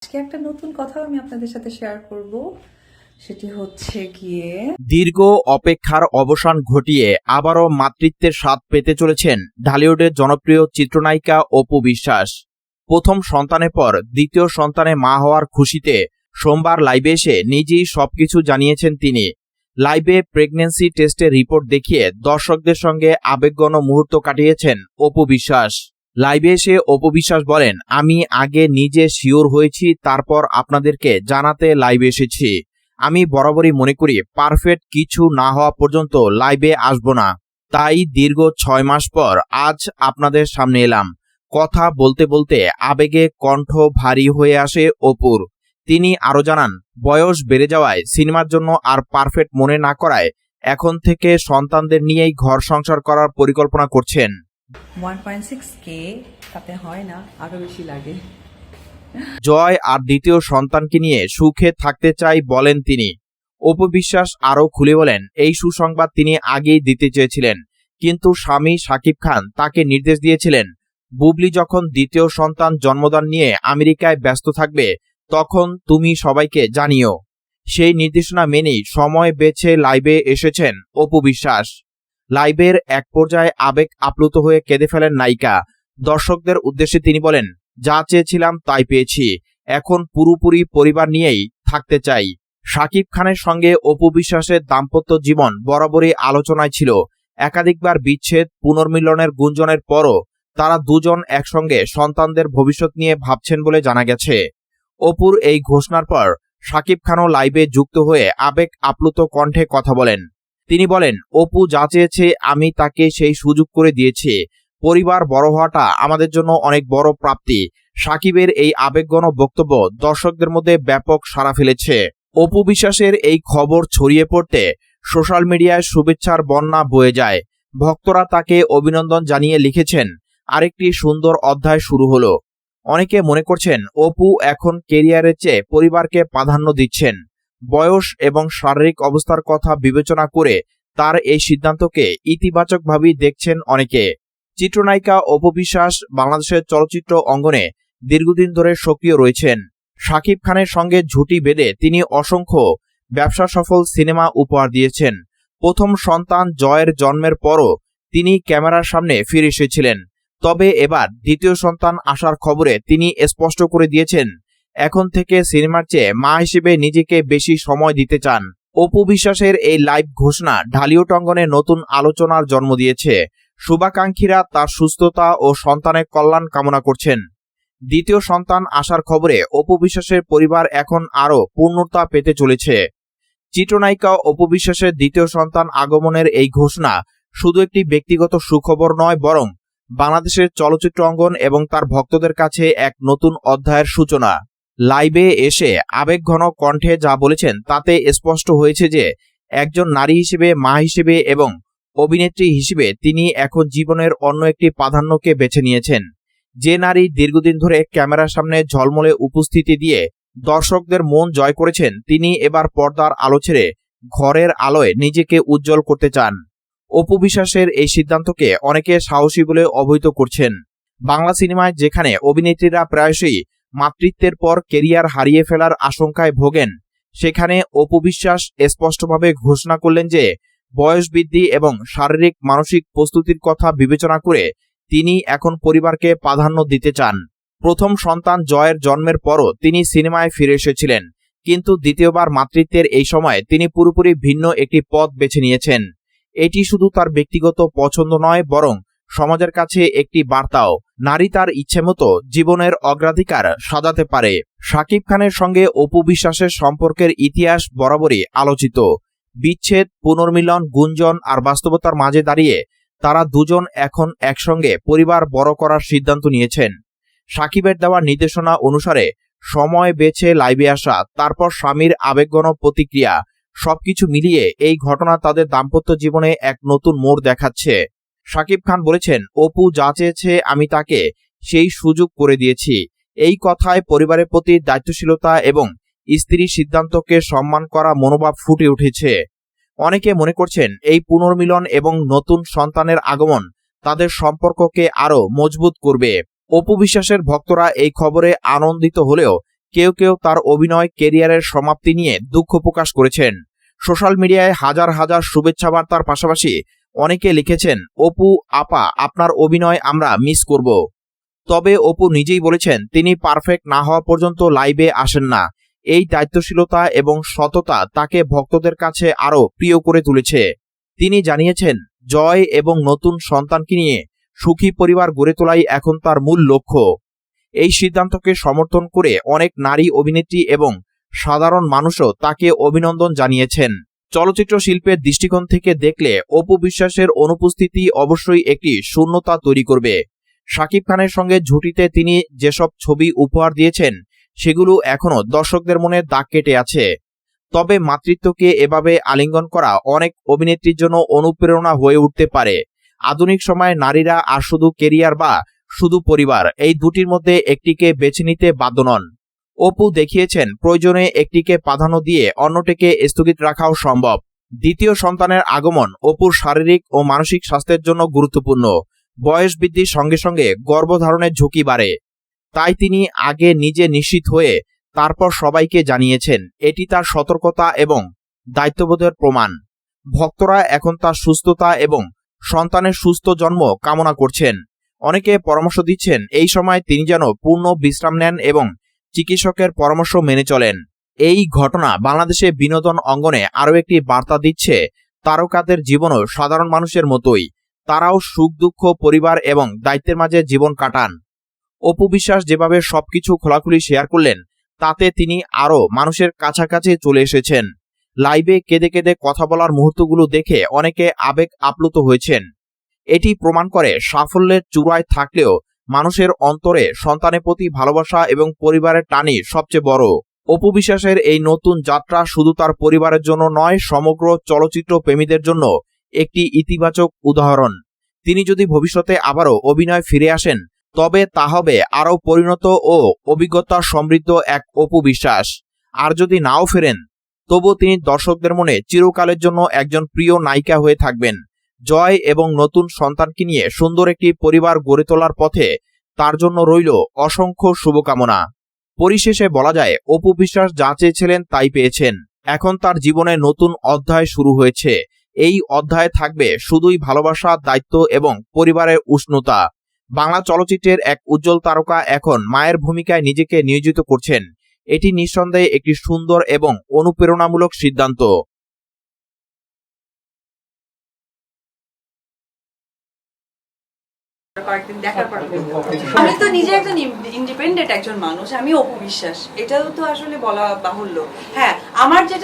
আজকে একটা নতুন কথা আমি আপনাদের সাথে শেয়ার করব। সেটি হচ্ছে গিয়ে দীর্ঘ অপেক্ষার অবসান ঘটিয়ে আবারও মাতৃত্বের স্বাদ পেতে চলেছেন ঢালিউডের জনপ্রিয় চিত্রনায়িকা অপু বিশ্বাস। প্রথম সন্তানের পর দ্বিতীয় সন্তানে মা হওয়ার খুশিতে সোমবার লাইভে এসে নিজেই সবকিছু জানিয়েছেন তিনি। লাইভে প্রেগন্যান্সি টেস্টের রিপোর্ট দেখিয়ে দর্শকদের সঙ্গে আবেগঘন মুহূর্ত কাটিয়েছেন অপু বিশ্বাস। লাইভে এসে অপু বিশ্বাস বলেন, আমি আগে নিজে শিওর হয়েছি, তারপর আপনাদেরকে জানাতে লাইভে এসেছি। আমি বরাবরই মনে করি পারফেক্ট কিছু না হওয়া পর্যন্ত লাইভে আসব না, তাই দীর্ঘ 6 মাস পর আজ আপনাদের সামনে এলাম। কথা বলতে বলতে আবেগে কণ্ঠ ভারী হয়ে আসে অপুর। তিনি আরো জানান, বয়স বেড়ে যাওয়ায় সিনেমার জন্য আর পারফেক্ট মনে না করায় এখন থেকে সন্তানদের নিয়েই ঘর সংসার করার পরিকল্পনা করছেন। 1.6K তাতে হয় না, আরো বেশি লাগে। জয় আর দ্বিতীয় সন্তানকে নিয়ে সুখে থাকতে চাই বলেন তিনি। অপু বিশ্বাস আরও খুলে বলেন, এই সুসংবাদ তিনি আগেই দিতে চেয়েছিলেন, কিন্তু স্বামী শাকিব খান তাকে নির্দেশ দিয়েছিলেন, বুবলি যখন দ্বিতীয় সন্তান জন্মদান নিয়ে আমেরিকায় ব্যস্ত থাকবে তখন তুমি সবাইকে জানিও। সেই নির্দেশনা মেনেই সময় বেছে লাইভে এসেছেন অপু বিশ্বাস। লাইভের এক পর্যায়ে আবেগ আপ্লুত হয়ে কেঁদে ফেলেন নায়িকা। দর্শকদের উদ্দেশ্যে তিনি বলেন, যা চেয়েছিলাম তাই পেয়েছি, এখন পুরোপুরি পরিবার নিয়েই থাকতে চাই। শাকিব খানের সঙ্গে অপু বিশ্বাসের দাম্পত্য জীবন বরাবরই আলোচনায় ছিল। একাধিকবার বিচ্ছেদ, পুনর্মিলনের গুঞ্জনের পরও তারা দুজন একসঙ্গে সন্তানদের ভবিষ্যৎ নিয়ে ভাবছেন বলে জানা গেছে। অপুর এই ঘোষণার পর শাকিব খানও লাইভে যুক্ত হয়ে আবেগ আপ্লুত কণ্ঠে কথা বলেন। তিনি বলেন, অপু যা চেয়েছে আমি তাকে সেই সুযোগ করে দিয়েছি। পরিবার বড় হওয়াটা আমাদের জন্য অনেক বড় প্রাপ্তি। সাকিবের এই আবেগঘন বক্তব্য দর্শকদের মধ্যে ব্যাপক সাড়া ফেলেছে। অপু বিশ্বাসের এই খবর ছড়িয়ে পড়তে সোশ্যাল মিডিয়ায় শুভেচ্ছার বন্যা বয়ে যায়। ভক্তরা তাকে অভিনন্দন জানিয়ে লিখেছেন, আরেকটি সুন্দর অধ্যায় শুরু হলো। অনেকে মনে করছেন অপু এখন কেরিয়ারের চেয়ে পরিবারকে প্রাধান্য দিচ্ছেন। বয়স এবং শারীরিক অবস্থার কথা বিবেচনা করে তার এই সিদ্ধান্তকে ইতিবাচকভাবেই দেখছেন অনেকে। চিত্রনায়িকা অপু বিশ্বাস বাংলাদেশের চলচ্চিত্র অঙ্গনে দীর্ঘদিন ধরে সক্রিয় রয়েছেন। শাকিব খানের সঙ্গে জুটি বেঁধে তিনি অসংখ্য ব্যবসা সফল সিনেমা উপহার দিয়েছেন। প্রথম সন্তান জয়ের জন্মের পরও তিনি ক্যামেরার সামনে ফিরে এসেছিলেন। তবে এবার দ্বিতীয় সন্তান আসার খবরে তিনি স্পষ্ট করে দিয়েছেন, এখন থেকে সিনেমার চেয়ে মা হিসেবে নিজেকে বেশি সময় দিতে চান। অপু বিশ্বাসের এই লাইভ ঘোষণা ঢালিউড অঙ্গনে নতুন আলোচনার জন্ম দিয়েছে। শুভাকাঙ্ক্ষীরা তার সুস্থতা ও সন্তানের কল্যাণ কামনা করছেন। দ্বিতীয় সন্তান আসার খবরে অপু বিশ্বাসের পরিবার এখন আরও পূর্ণতা পেতে চলেছে। চিত্রনায়িকা অপু বিশ্বাসের দ্বিতীয় সন্তান আগমনের এই ঘোষণা শুধু একটি ব্যক্তিগত সুখবর নয়, বরং বাংলাদেশের চলচ্চিত্র অঙ্গন এবং তার ভক্তদের কাছে এক নতুন অধ্যায়ের সূচনা। লাইভে এসে আবেগঘন কণ্ঠে যা বলেছেন তাতে স্পষ্ট হয়েছে যে একজন নারী হিসেবে, মা হিসেবে এবং অভিনেত্রী হিসেবে তিনি এখন জীবনের অন্য একটি প্রাধান্যকে বেছে নিয়েছেন। যে নারী দীর্ঘদিন ধরে ক্যামেরার সামনে ঝলমলে উপস্থিতি দিয়ে দর্শকদের মন জয় করেছেন, তিনি এবার পর্দার আলো ছেড়ে ঘরের আলোয় নিজেকে উজ্জ্বল করতে চান। অপু বিশ্বাসের এই সিদ্ধান্তকে অনেকে সাহসী বলে অবহিত করছেন। বাংলা সিনেমায় যেখানে অভিনেত্রীরা প্রায়শই মাতৃত্বের পর কেরিয়ার হারিয়ে ফেলার আশঙ্কায় ভোগেন, সেখানে অপু বিশ্বাস স্পষ্টভাবে ঘোষণা করলেন যে বয়স বৃদ্ধি এবং শারীরিক মানসিক প্রস্তুতির কথা বিবেচনা করে তিনি এখন পরিবারকে প্রাধান্য দিতে চান। প্রথম সন্তান জয়ের জন্মের পরও তিনি সিনেমায় ফিরে এসেছিলেন, কিন্তু দ্বিতীয়বার মাতৃত্বের এই সময় তিনি পুরোপুরি ভিন্ন একটি পথ বেছে নিয়েছেন। এটি শুধু তার ব্যক্তিগত পছন্দ নয়, বরং সমাজের কাছে একটি বার্তাও। নারী তার ইচ্ছেমতো জীবনের অগ্রাধিকার সাজাতে পারে। শাকিব খানের সঙ্গে অপু বিশ্বাসের সম্পর্কের ইতিহাস বরাবরই আলোচিত। বিচ্ছেদ, পুনর্মিলন, গুঞ্জন আর বাস্তবতার মাঝে দাঁড়িয়ে তারা দুজন এখন একসঙ্গে পরিবার বড় করার সিদ্ধান্ত নিয়েছেন। শাকিবের দেওয়া নির্দেশনা অনুসারে সময় বেছে লাইভে আসা, তারপর স্বামীর আবেগঘন প্রতিক্রিয়া, সবকিছু মিলিয়ে এই ঘটনা তাদের দাম্পত্য জীবনে এক নতুন মোড় দেখাচ্ছে। শাকিব খান বলেছেন, অপু যা চেয়েছে আমি তাকে সেই সুযোগ করে দিয়েছি। এই কথায় পরিবারের প্রতি দায়িত্বশীলতা এবং স্ত্রীর সিদ্ধান্তকে সম্মান করা মনোভাব ফুটে উঠেছে। অনেকে মনে করছেন এই পুনর্মিলন এবং নতুন সন্তানের আগমন তাদের সম্পর্ককে আরও মজবুত করবে। অপু বিশ্বাসের ভক্তরা এই খবরে আনন্দিত হলেও কেউ কেউ তার অভিনয় কেরিয়ারের সমাপ্তি নিয়ে দুঃখ প্রকাশ করেছেন। সোশ্যাল মিডিয়ায় হাজার হাজার শুভেচ্ছা বার্তার পাশাপাশি অনেকে লিখেছেন, অপু আপা, আপনার অভিনয় আমরা মিস করব। তবে অপু নিজেই বলেছেন, তিনি পারফেক্ট না হওয়া পর্যন্ত লাইভে আসেন না। এই দায়িত্বশীলতা এবং সততা তাকে ভক্তদের কাছে আরো প্রিয় করে তুলেছে। তিনি জানিয়েছেন, জয় এবং নতুন সন্তানকে নিয়ে সুখী পরিবার গড়ে তোলাই এখন তার মূল লক্ষ্য। এই সিদ্ধান্তকে সমর্থন করে অনেক নারী অভিনেত্রী এবং সাধারণ মানুষও তাকে অভিনন্দন জানিয়েছেন। চলচ্চিত্র শিল্পের দৃষ্টিকোণ থেকে দেখলে অপু বিশ্বাসের অনুপস্থিতি অবশ্যই একটি শূন্যতা তৈরি করবে। শাকিব খানের সঙ্গে জুটিতে তিনি যেসব ছবি উপহার দিয়েছেন সেগুলো এখনো দর্শকদের মনে দাগ কেটে আছে। তবে মাতৃত্বকে এভাবে আলিঙ্গন করা অনেক অভিনেত্রীর জন্য অনুপ্রেরণা হয়ে উঠতে পারে। আধুনিক সময়ে নারীরা আর শুধু কেরিয়ার বা শুধু পরিবার, এই দুটির মধ্যে একটিকে বেছে নিতে বাধ্য নন। অপু দেখিয়েছেন, প্রয়োজনে একটিকে প্রাধান্য দিয়ে অন্যটিকে স্থগিত রাখাও সম্ভব। দ্বিতীয় সন্তানের আগমন অপুর শারীরিক ও মানসিক স্বাস্থ্যের জন্য গুরুত্বপূর্ণ। বয়স বৃদ্ধির সঙ্গে সঙ্গে গর্ভধারণের ঝুঁকি বাড়ে। তাই তিনি আগে নিজে নিশ্চিত হয়ে তারপর সবাইকে জানিয়েছেন। এটি তার সতর্কতা এবং দায়িত্ববোধের প্রমাণ। ভক্তরা এখন তার সুস্থতা এবং সন্তানের সুস্থ জন্ম কামনা করছেন। অনেকে পরামর্শ দিচ্ছেন এই সময় তিনি যেন পূর্ণ বিশ্রাম নেন এবং চিকিৎসকের পরামর্শ মেনে চলেন। এই ঘটনা বাংলাদেশে বিনোদন অঙ্গনে আরও একটি বার্তা দিচ্ছে, তারকাদের জীবনও সাধারণ মানুষের মতোই। তারাও সুখ দুঃখ, পরিবার এবং দায়িত্বের মাঝে জীবন কাটান। অপু বিশ্বাস যেভাবে সবকিছু খোলাখুলি শেয়ার করলেন, তাতে তিনি আরও মানুষের কাছাকাছি চলে এসেছেন। লাইভে কেঁদে কেঁদে কথা বলার মুহূর্তগুলো দেখে অনেকে আবেগ আপ্লুত হয়েছেন। এটি প্রমাণ করে সাফল্যের চূড়ায় থাকলেও মানুষের অন্তরে সন্তানের প্রতি ভালোবাসা এবং পরিবারের টানই সবচেয়ে বড়। অপু বিশ্বাসের এই নতুন যাত্রা শুধু তার পরিবারের জন্য নয়, সমগ্র চলচ্চিত্র প্রেমীদের জন্য একটি ইতিবাচক উদাহরণ। তিনি যদি ভবিষ্যতে আবারও অভিনয় ফিরে আসেন, তবে তা হবে আরও পরিণত ও অভিজ্ঞতা সমৃদ্ধ এক অপু বিশ্বাস। আর যদি নাও ফেরেন, তবু তিনি দর্শকদের মনে চিরকালের জন্য একজন প্রিয় নায়িকা হয়ে থাকবেন। জয় এবং নতুন সন্তানকে নিয়ে সুন্দর একটি পরিবার গড়ে তোলার পথে তার জন্য রইল অসংখ্য শুভকামনা। পরিশেষে বলা যায়, অপু বিশ্বাস যা চেয়েছিলেন তাই পেয়েছেন। এখন তার জীবনে নতুন অধ্যায় শুরু হয়েছে। এই অধ্যায়ে থাকবে শুধুই ভালোবাসা, দায়িত্ব এবং পরিবারের উষ্ণতা। বাংলা চলচ্চিত্রের এক উজ্জ্বল তারকা এখন মায়ের ভূমিকায় নিজেকে নিয়োজিত করছেন। এটি নিঃসন্দেহে একটি সুন্দর এবং অনুপ্রেরণামূলক সিদ্ধান্ত। কয়েকদিন দেখার পর আমি তো নিজে একজন ইন্ডিপেন্ডেন্ট একজন মানুষ, আমি অপু বিশ্বাস, এটাও তো আসলে বলা বাহুল্য। হ্যাঁ, আমার যেটা